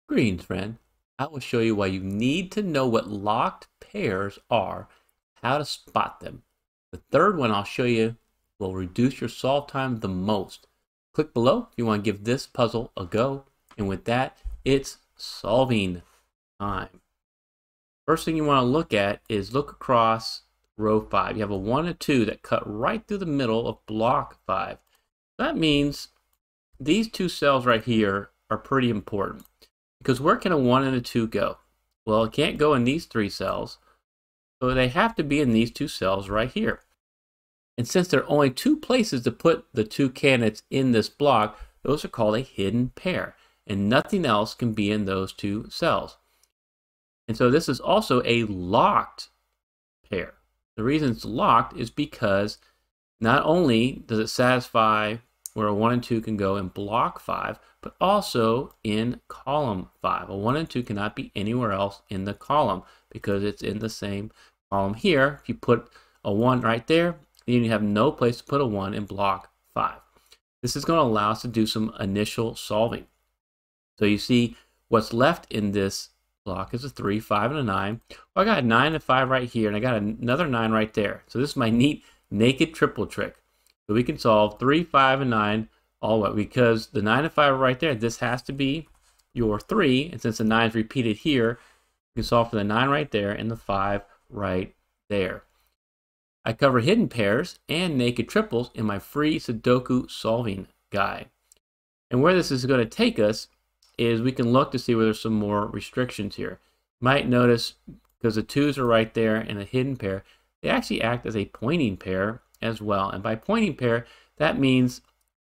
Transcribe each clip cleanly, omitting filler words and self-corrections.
Greetings, friend. I will show you why you need to know what locked pairs are, how to spot them. The third one I'll show you will reduce your solve time the most. Click below if you want to give this puzzle a go. And with that, it's solving time. First thing you want to look at is look across row 5. You have a 1 and a 2 that cut right through the middle of block 5. That means these two cells right here are pretty important. Because where can a 1 and a 2 go? Well, it can't go in these 3 cells, so they have to be in these 2 cells right here. And since there are only 2 places to put the 2 candidates in this block, those are called a hidden pair, and nothing else can be in those 2 cells. And so this is also a locked pair. The reason it's locked is because not only does it satisfy where a 1 and 2 can go in block 5, but also in column 5. A 1 and 2 cannot be anywhere else in the column because it's in the same column here. If you put a 1 right there, then you have no place to put a 1 in block 5. This is going to allow us to do some initial solving. So you see what's left in this block is a 3, 5, and a 9. Well, I got a 9 and 5 right here, and I got another 9 right there. So this is my neat naked triple trick. So we can solve 3, 5, and 9 all the way. Because the 9 and 5 are right there, this has to be your 3. And since the 9 is repeated here, you can solve for the 9 right there and the 5 right there. I cover hidden pairs and naked triples in my free Sudoku solving guide. And where this is going to take us is we can look to see where there's some more restrictions here. You might notice, because the 2's are right there in a hidden pair, they actually act as a pointing pair as well. And by pointing pair, that means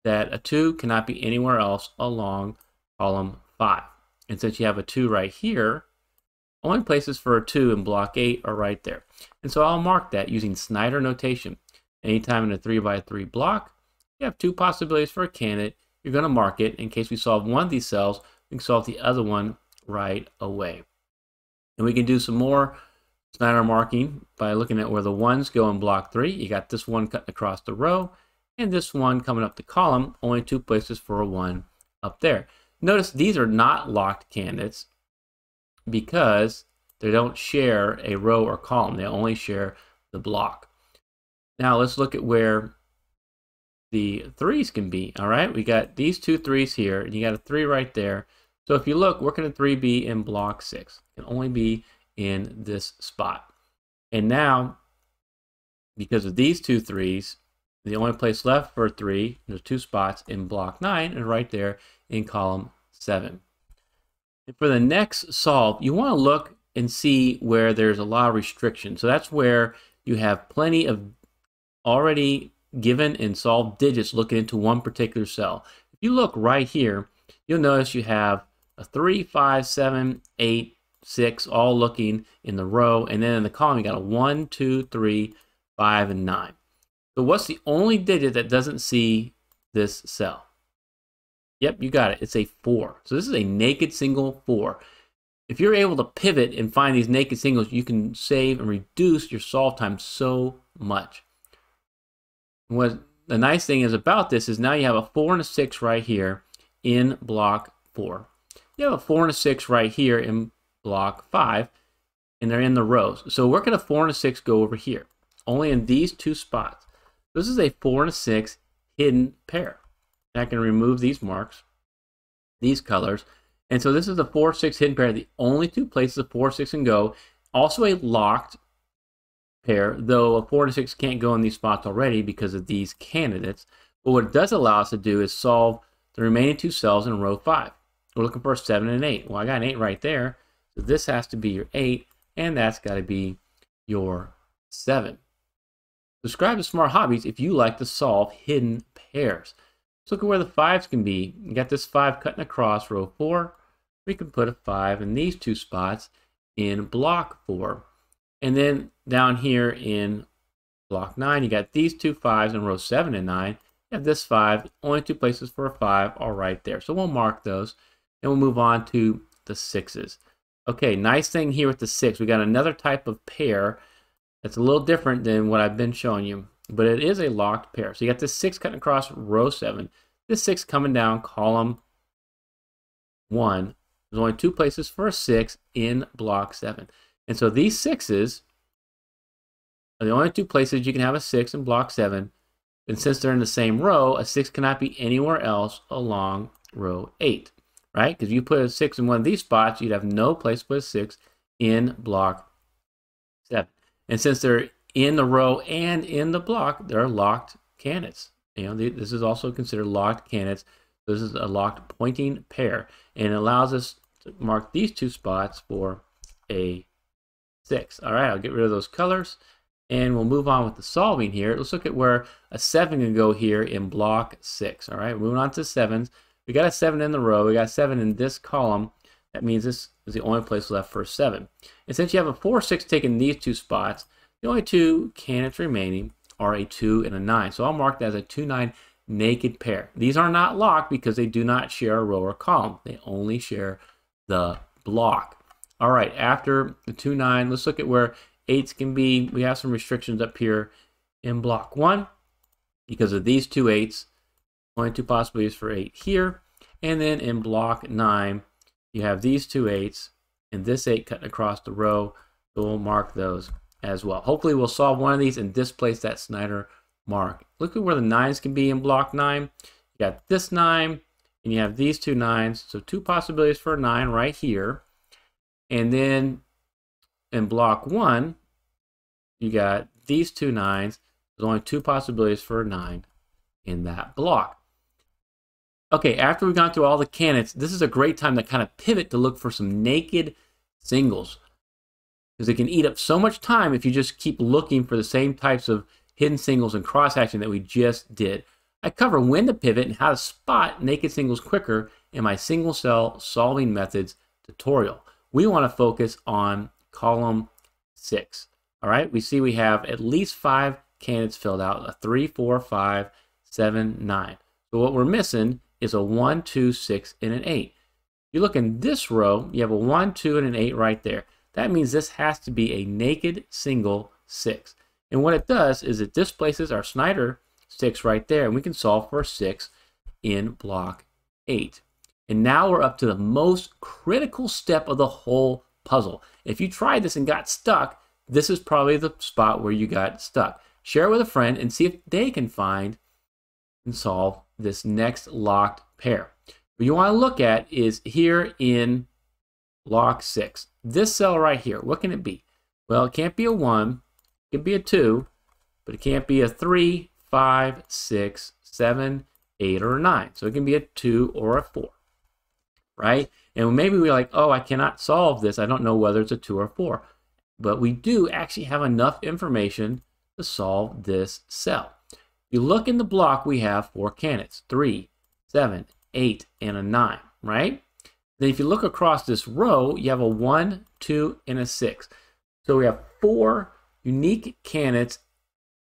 that a 2 cannot be anywhere else along column 5. And since you have a 2 right here, only places for a 2 in block 8 are right there. And so I'll mark that using Snyder notation. Anytime in a 3x3 block, you have 2 possibilities for a candidate. You're going to mark it. In case we solve one of these cells, we can solve the other one right away. And we can do some more Snyder marking by looking at where the 1's go in block 3. You got this one cutting across the row, and this one coming up the column, only 2 places for a 1 up there. Notice these are not locked candidates because they don't share a row or column. They only share the block. Now let's look at where the 3's can be. All right, we got these 2 3's here, and you got a 3 right there. So if you look, where can a 3 be in block 6? It can only be in this spot. And now, because of these 2 3's, the only place left for a 3, there's 2 spots in block 9 and right there in column 7. And for the next solve, you want to look and see where there's a lot of restrictions. So that's where you have plenty of already given and solved digits looking into one particular cell. If you look right here, you'll notice you have a 3, 5, 7, 8, 6 all looking in the row, and then in the column you got a 1, 2, 3, 5, and 9. So what's the only digit that doesn't see this cell? Yep, you got it. It's a 4. So this is a naked single 4. If you're able to pivot and find these naked singles, you can save and reduce your solve time so much. What the nice thing is about this is now you have a 4 and a 6 right here in block 4. You have a 4 and a 6 right here in block 5, and they're in the rows. So where can a 4 and a 6 go over here? Only in these 2 spots. This is a 4 and a 6 hidden pair. I can remove these marks, these colors. And so this is a 4, 6 hidden pair. The only 2 places a 4, 6 can go. Also a locked pair, though a 4 and 6 can't go in these spots already because of these candidates. But what it does allow us to do is solve the remaining 2 cells in row 5. We're looking for a 7 and an 8. Well, I got an 8 right there. So this has to be your 8, and that's got to be your 7. Subscribe to Smart Hobbies if you like to solve hidden pairs. Let's look at where the 5's can be. You got this 5 cutting across row 4. We can put a 5 in these 2 spots in block 4. And then down here in block 9, you got these 2 5's in row 7 and 9. You have this 5. Only 2 places for a 5 are right there. So we'll mark those. And we'll move on to the 6's. Okay, nice thing here with the 6. We got another type of pair that's a little different than what I've been showing you. But it is a locked pair. So you got this 6 cutting across row 7. This 6 coming down column 1 There's only 2 places for a 6 in block 7. And so these 6s are the only 2 places you can have a 6 in block 7. And since they're in the same row, a 6 cannot be anywhere else along row 8, right? Because if you put a 6 in one of these spots, you'd have no place to put a 6 in block 7. And since they're in the row and in the block, they're locked candidates. This is also considered locked candidates. This is a locked pointing pair, and it allows us to mark these 2 spots for a 6. All right, I'll get rid of those colors. And we'll move on with the solving here. Let's look at where a 7 can go here in block 6. All right, moving on to 7s. We got a 7 in the row. We got a 7 in this column. That means this is the only place left for a 7. And since you have a 4, 6 taking these 2 spots, the only 2 candidates remaining are a 2 and a 9. So I'll mark that as a 2, 9 naked pair. These are not locked because they do not share a row or column. They only share the block. All right, after the 2, 9, let's look at where 8s can be. We have some restrictions up here in block 1 because of these 2 8s. Only 2 possibilities for 8 here. And then in block 9, you have these 2 8s and this 8 cutting across the row. So we'll mark those as well. Hopefully we'll solve one of these and displace that Snyder mark. Look at where the 9s can be in block 9. You got this 9 and you have these 2 9s. So 2 possibilities for a 9 right here. And then in block 1, you got these 2 9s. There's only 2 possibilities for a 9 in that block. Okay, after we've gone through all the candidates, this is a great time to kind of pivot to look for some naked singles, because it can eat up so much time if you just keep looking for the same types of hidden singles and cross-hatching that we just did. I cover when to pivot and how to spot naked singles quicker in my single cell solving methods tutorial. We want to focus on column 6. All right, we see we have at least 5 candidates filled out, a 3, 4, 5, 7, 9. So what we're missing is a 1, 2, 6, and an 8. You look in this row, you have a 1, 2, and an 8 right there. That means this has to be a naked single 6. And what it does is it displaces our Snyder 6 right there, and we can solve for a 6 in block 8. And now we're up to the most critical step of the whole puzzle. If you tried this and got stuck, this is probably the spot where you got stuck. Share it with a friend and see if they can find and solve this next locked pair. What you want to look at is here in block 6. This cell right here, what can it be? Well, it can't be a 1, it can be a 2, but it can't be a 3, 5, 6, 7, 8, or a 9. So it can be a 2 or a 4, right? And maybe we're like, oh, I cannot solve this. I don't know whether it's a 2 or 4. But we do actually have enough information to solve this cell. You look in the block, we have 4 candidates, 3, 7, 8, and a 9, right? Then if you look across this row, you have a 1, 2, and a 6. So we have 4 unique candidates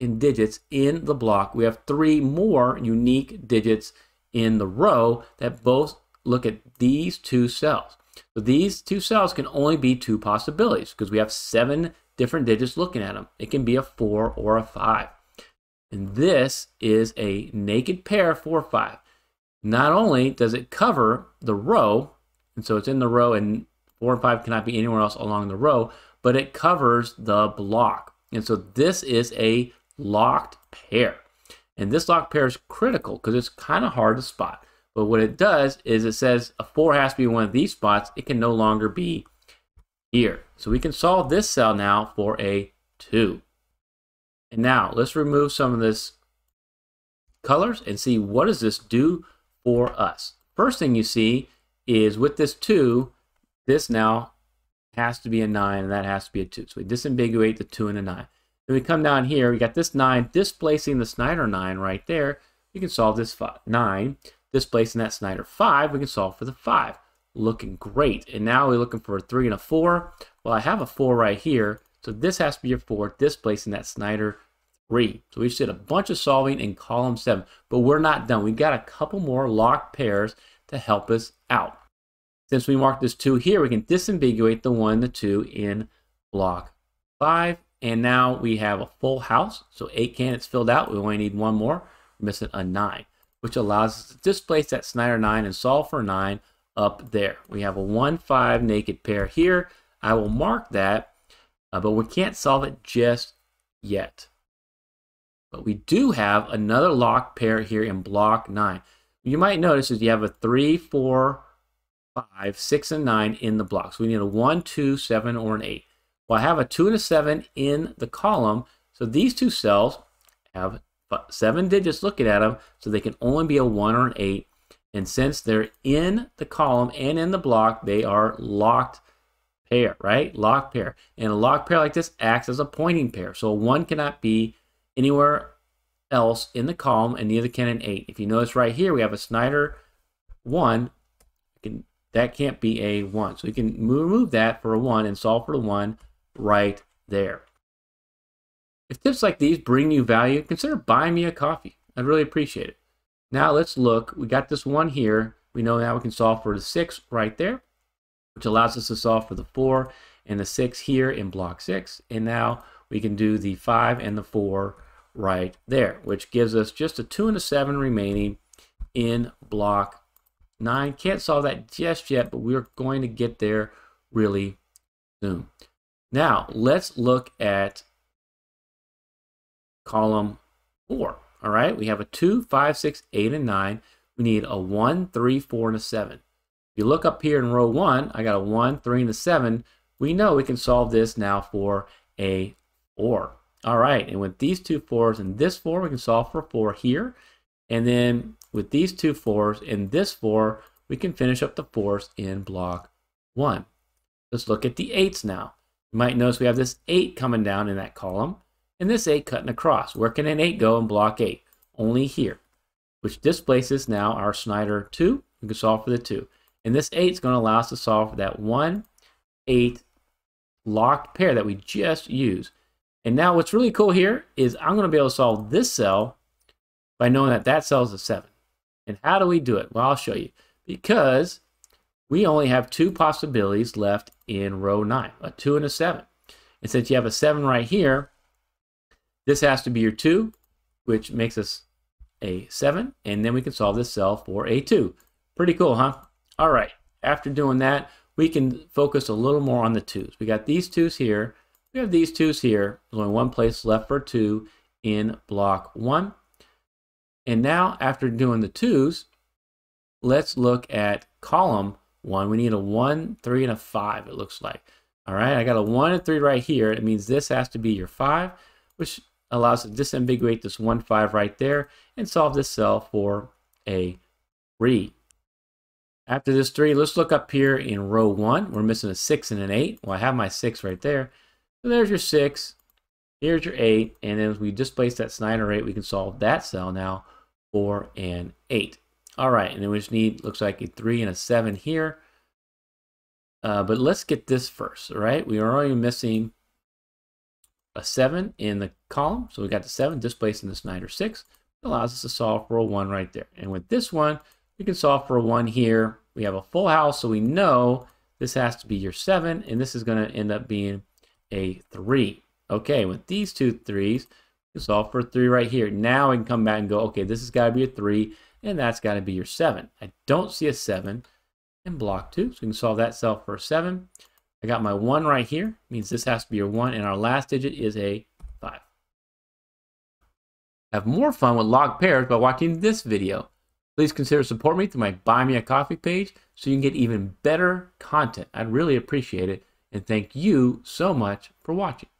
in digits in the block. We have 3 more unique digits in the row that both look at these 2 cells. So these 2 cells can only be 2 possibilities because we have 7 different digits looking at them. It can be a 4 or a 5. And this is a naked pair 4, 5. Not only does it cover the row, and so it's in the row and 4 and 5 cannot be anywhere else along the row, but it covers the block. And so this is a locked pair. And this locked pair is critical because it's kind of hard to spot. But what it does is it says a 4 has to be one of these spots. It can no longer be here. So we can solve this cell now for a 2. And now let's remove some of this colors and see what does this do for us. First thing you see is with this 2, this now has to be a 9 and that has to be a 2. So we disambiguate the 2 and a 9. Then we come down here, we got this 9 displacing the Snyder 9 right there. We can solve this 9. Displacing that Snyder 5, we can solve for the 5. Looking great. And now we're looking for a 3 and a 4. Well, I have a 4 right here, so this has to be a 4, displacing that Snyder 3. So we just did a bunch of solving in column 7, but we're not done. We've got a couple more locked pairs to help us out. Since we marked this 2 here, we can disambiguate the 1 and the 2 in block 5. And now we have a full house. So 8 candidates filled out. We only need 1 more. We're missing a 9. Which allows us to displace that Snyder 9 and solve for 9 up there. We have a 1-5 naked pair here. I will mark that, but we can't solve it just yet. But we do have another locked pair here in block 9. You might notice is you have a 3, 4, 5, 6, and 9 in the block. So we need a 1, 2, 7, or an 8. Well, I have a 2 and a 7 in the column. So these two cells have 7 digits looking at them, so they can only be a 1 or an 8. And since they're in the column and in the block, they are locked pair, right? Locked pair. And a locked pair like this acts as a pointing pair. So a 1 cannot be anywhere else in the column, and neither can an 8. If you notice right here, we have a Snyder 1. That can't be a 1. So we can remove that for a 1 and solve for the 1 right there. If tips like these bring you value, consider buying me a coffee. I'd really appreciate it. Now let's look. We got this 1 here. We know now we can solve for the 6 right there, which allows us to solve for the 4 and the 6 here in block 6. And now we can do the 5 and the 4 right there, which gives us just a 2 and a 7 remaining in block 9. Can't solve that just yet, but we're going to get there really soon. Now let's look at column 4. All right, we have a 2, 5, 6, 8, and 9. We need a 1, 3, 4, and a 7. If you look up here in row 1, I got a 1, 3, and a 7. We know we can solve this now for a 4. All right, and with these two 4s and this 4, we can solve for 4 here. And then with these two 4s and this 4, we can finish up the 4s in block 1. Let's look at the 8s now. You might notice we have this 8 coming down in that column, and this 8 cutting across. Where can an 8 go in block 8? Only here, which displaces now our Snyder 2. We can solve for the 2. And this 8 is going to allow us to solve for that 1, 8 locked pair that we just used. And now what's really cool here is I'm going to be able to solve this cell by knowing that that cell is a 7. And how do we do it? Well, I'll show you. Because we only have 2 possibilities left in row 9, a 2 and a 7. And since you have a 7 right here, this has to be your 2, which makes us a 7. And then we can solve this cell for a 2. Pretty cool, huh? All right. After doing that, we can focus a little more on the 2s. We got these 2s here. We have these 2s here. There's only one place left for 2 in block 1. And now, after doing the 2s, let's look at column 1. We need a 1, 3, and a 5, it looks like. All right, I got a 1 and 3 right here. It means this has to be your 5, which allows us to disambiguate this 1, 5 right there and solve this cell for a 3. After this 3, let's look up here in row 1. We're missing a 6 and an 8. Well, I have my 6 right there. So there's your 6. Here's your 8. And then as we displace that Snyder 8, we can solve that cell now for an 8. All right, and then we just need, looks like a 3 and a 7 here. But let's get this first, all right? We are already missing a 7 in the column. So we got the 7 displacing the Snyder 6. It allows us to solve for a 1 right there. And with this one, we can solve for a 1 here. We have a full house, so we know this has to be your 7, and this is going to end up being a 3. Okay, with these two 3s, we can solve for a 3 right here. Now we can come back and go, okay, this has got to be a 3, and that's got to be your 7. I don't see a 7 in block 2, so we can solve that cell for a 7. I got my 1 right here, means this has to be your 1, and our last digit is a 5. Have more fun with locked pairs by watching this video. Please consider supporting me through my Buy Me a Coffee page so you can get even better content. I'd really appreciate it, and thank you so much for watching.